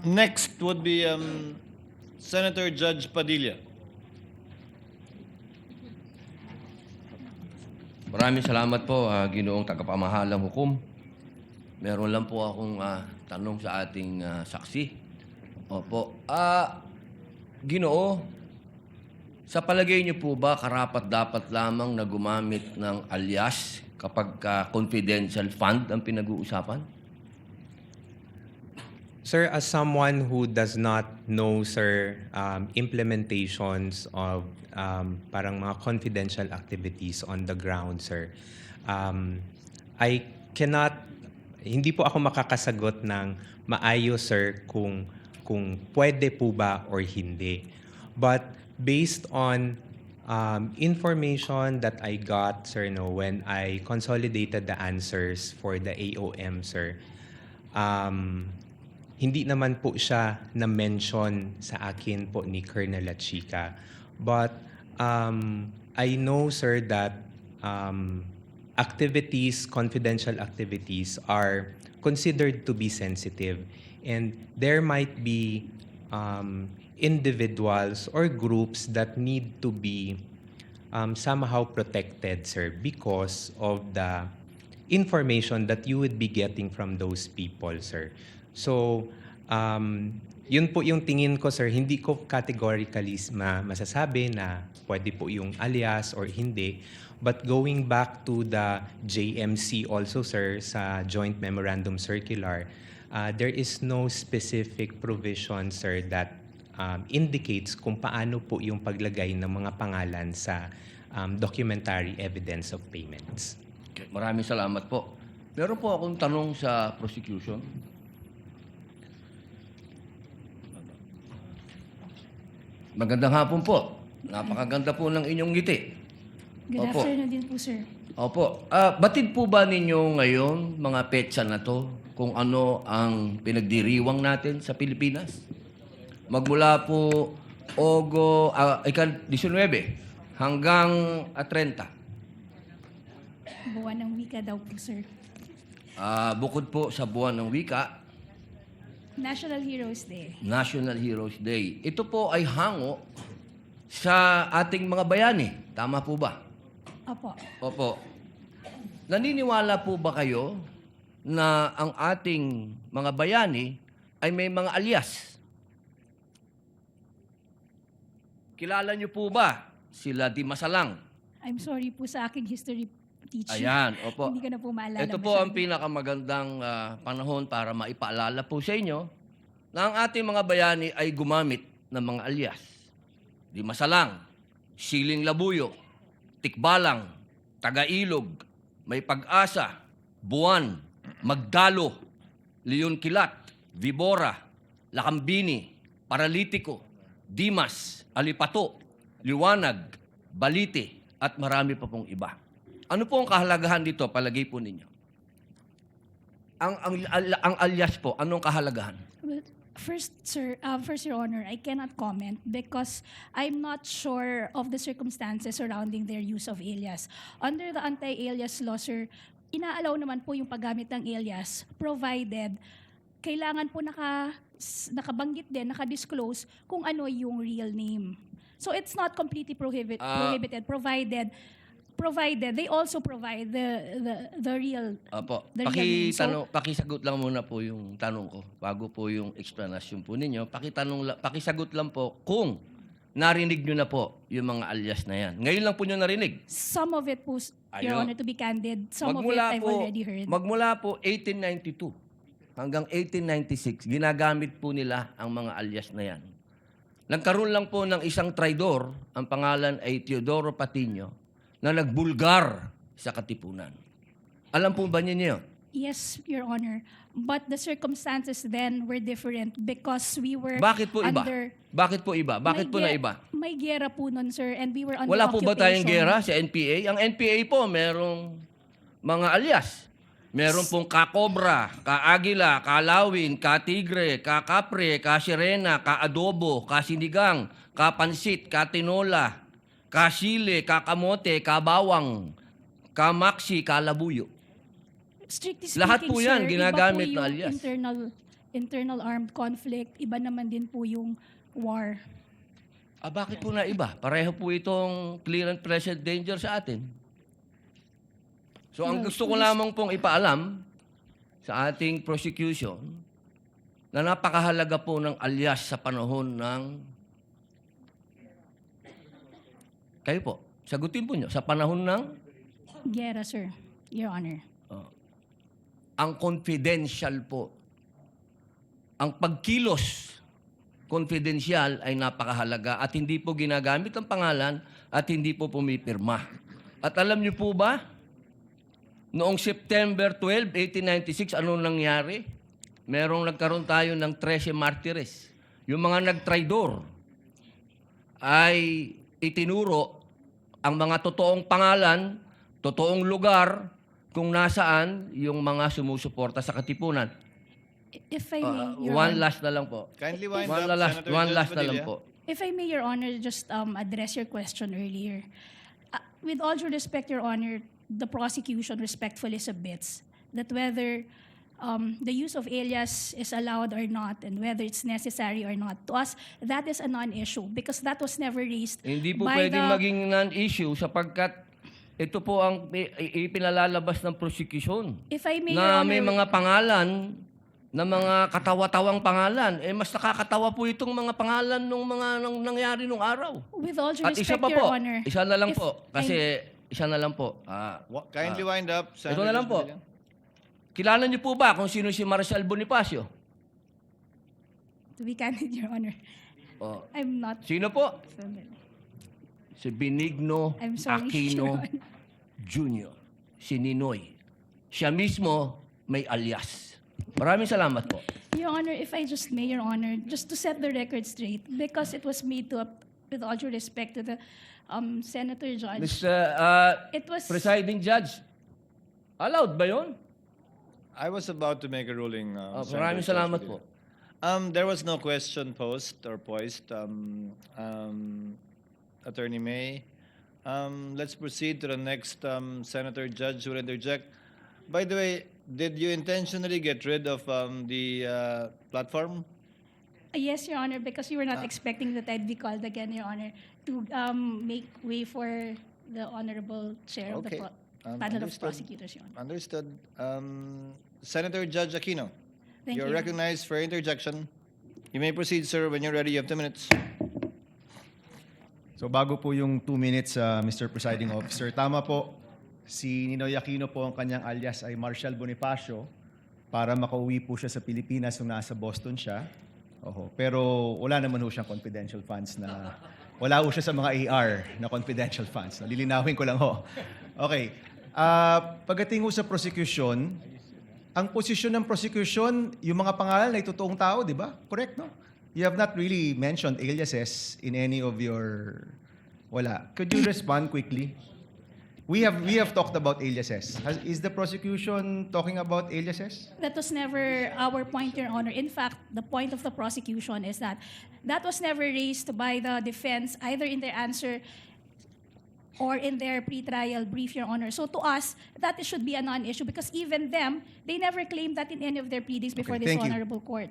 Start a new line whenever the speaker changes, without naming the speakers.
Next would be Senator Judge Padilla.
Maraming salamat po, Ginoong Tagapamahalang Hukom. Meron lang po akong tanong sa ating saksi. Opo. Ginoo, sa palagay niyo po ba karapat-dapat lamang na gumamit ng alias kapag confidential fund ang pinag-uusapan?
Sir, as someone who does not know, sir, implementations of parang mga confidential activities on the ground, sir, I cannot, hindi po ako makakasagot ng maayos, sir, kung pwede po ba or hindi. But based on information that I got, sir, when I consolidated the answers for the AOM, sir, hindi naman po siya na-mention sa akin po ni Colonel Lachica. But I know, sir, that activities, confidential activities are considered to be sensitive. And there might be individuals or groups that need to be somehow protected, sir, because of the information that you would be getting from those people, sir. So, yun po yung tingin ko, sir. Hindi ko categorically masasabi na pwede po yung alias or hindi. But going back to the JMC also, sir, sa Joint Memorandum Circular, there is no specific provision, sir, that indicates kung paano po yung paglagay ng mga pangalan sa documentary evidence of payments.
Okay. Maraming salamat po. Meron po akong tanong sa prosecution. Magandang hapon po. Napakaganda po ng inyong ngiti.
Good afternoon din po, sir.
Opo. Batid po ba ninyo ngayon, mga petsa na to, kung ano ang pinagdiriwang natin sa Pilipinas? Magmula po 19 hanggang 30.
Buwan ng wika daw po, sir.
Bukod po sa buwan ng wika,
National Heroes Day.
National Heroes Day. Ito po ay hango sa ating mga bayani. Tama po ba?
Opo.
Opo. Naniniwala po ba kayo na ang ating mga bayani ay may mga alias? Kilala niyo po ba sila Di Masalang?
I'm sorry po sa aking history teacher.
Ayan, opo.
Hindi ko na po maalala.
Ito po ang pinakamagandang panahon para maipaalala po sa inyo na ang ating mga bayani ay gumamit ng mga alias. Di Masalang, Siling Labuyo, Tikbalang, Tagailog, May Pag-asa, Buwan, Magdalo, Leon Kilat, Vibora, Lakambini, Paralitiko, Dimas, Alipato, Liwanag, Balite, at marami pa pong iba. Ano po ang kahalagahan dito, palagay po ninyo? Ang alias po, anong kahalagahan?
Well, first, sir, first, Your Honor, I cannot comment because I'm not sure of the circumstances surrounding their use of alias. Under the anti-alias law, sir, inaalaw naman po yung paggamit ng alias provided kailangan po nakabanggit din, nakadisclose kung ano yung real name. So it's not completely prohibited provided they also provide the real
Opo.
the real name. So,
Pakisagot lang muna po yung tanong ko bago po yung explanation po ninyo. Pakisagot lang po kung narinig nyo na po yung mga alias na yan. Ngayon lang po nyo narinig.
some of it po, Your
Ayun.
Honor, to be candid, some of it I've already heard.
Magmula po 1892 hanggang 1896, ginagamit po nila ang mga alias na yan. Nagkaroon lang po ng isang traidor, ang pangalan ay Teodoro Patiño, na nagbulgar sa Katipunan. Alam po ba niyo yun?
Yes, Your Honor. But the circumstances then were different because we were
Bakit po iba?
under...
Bakit po iba? Bakit po na iba?
May gera po nun, sir, and we were under
Wala po ba tayong
occupation.
gera sa NPA? Ang NPA po, merong mga alias. Meron pong ka-Cobra, ka-Agila, ka-Lawin, ka-Tigre, ka-Kapre, ka-Sirena, ka-Adobo, ka-Sinigang, ka-Pansit, ka-Tinola, ka-Sile, ka-Kamote, ka-Bawang, ka-Maxi, ka-Labuyo.
Strictly speaking,
Lahat po yan
sir,
ginagamit
iba po
na
yung
alias.
internal armed conflict, iba naman din po yung war.
Bakit po na iba? Pareho po itong clear and present danger sa atin. So, ang
Well,
gusto ko lamang pong ipaalam sa ating prosecution na napakahalaga po ng alias sa panahon ng... Kayo po, sagutin po nyo. Sa panahon ng...
Gera, sir. Your Honor.
Ang confidential po. Ang pagkilos confidential ay napakahalaga at hindi po ginagamit ang pangalan at hindi po pumipirma. At alam niyo po ba, noong September 12, 1896, ano nangyari? Nagkaroon tayo ng 13 martires. Yung mga nagtraidor ay itinuro ang mga totoong pangalan, totoong lugar, kung nasaan yung mga sumusuporta sa Katipunan.
If I may, Your
One
Honor.
last na lang po.
Kindly wind
One
up,
last,
Senator
one
Judge
last na lang
Padilla.
po.
If I may, Your Honor, just address your question earlier. With all due respect, Your Honor, the prosecution respectfully submits that whether the use of alias is allowed or not and whether it's necessary or not, to us, that is a non-issue because that was never raised
Hindi po
by
pwedeng
the...
maging non-issue sapagkat ito po ang ipinalalabas ng prosecution.
If I may, Your
Na
Honor,
may mga pangalan, na mga katawa-tawang pangalan. Mas nakakatawa po itong mga pangalan ng mga nangyari nung araw.
with all due
At isa
respect,
pa
Your
po,
Honor,
isa na lang
if
po. Kasi isa na lang po.
Kindly wind up, Senator
Ito na lang
Judge
po.
Padilla.
Kilala niyo po ba kung sino si Marcial Bonifacio?
to be candid, Your Honor,
Oh.
I'm not
Sino po?
familiar.
Si Benigno
I'm sorry,
Aquino
Your Honor.
Jr. Si Ninoy. Siya mismo may alias. Maraming salamat po.
Your Honor, if I just may, Your Honor, just to set the record straight, because it was made to, with all due respect to the Senator Judge,
Mr.
it was...
Presiding Judge, allowed ba yun?
I was about to make a ruling. Senator
Maraming
Judge
salamat
Padilla.
po.
There was no question posed or poised. Attorney May. Let's proceed to the next Senator Judge who will interject. By the way, did you intentionally get rid of the platform?
Yes, Your Honor, because you were not expecting that I'd be called again, Your Honor, to make way for the Honorable Chair of the
Okay.
panel of
Understood.
prosecutors, Your Honor.
Understood. Senator Judge Aquino,
Thank
you're
you.
recognized for interjection. You may proceed, sir. When you're ready, you have 2 minutes.
So bago po yung 2 minutes, Mr. Presiding Officer, tama po, si Ninoy Aquino po ang kanyang alias ay Marcial Bonifacio para makauwi po siya sa Pilipinas nung nasa Boston siya. Oho. Pero wala naman ho siyang confidential funds na, wala ho siya sa mga AR na confidential funds. Lilinawin ko lang ho. Okay. Pagdating ho sa prosecution, ang posisyon ng prosecution, yung mga pangalan ay totoong tao, di ba? Correct, no? You have not really mentioned aliases in any of your... Wala. Could you respond quickly? We have talked about aliases. Is the prosecution talking about aliases?
That was never our point, Your Honor. In fact, the point of the prosecution is that that was never raised by the defense, either in their answer or in their pretrial brief, Your Honor. So to us, that should be a non-issue because even them, they never claimed that in any of their pleadings before
Okay,
this
thank you.
honorable court.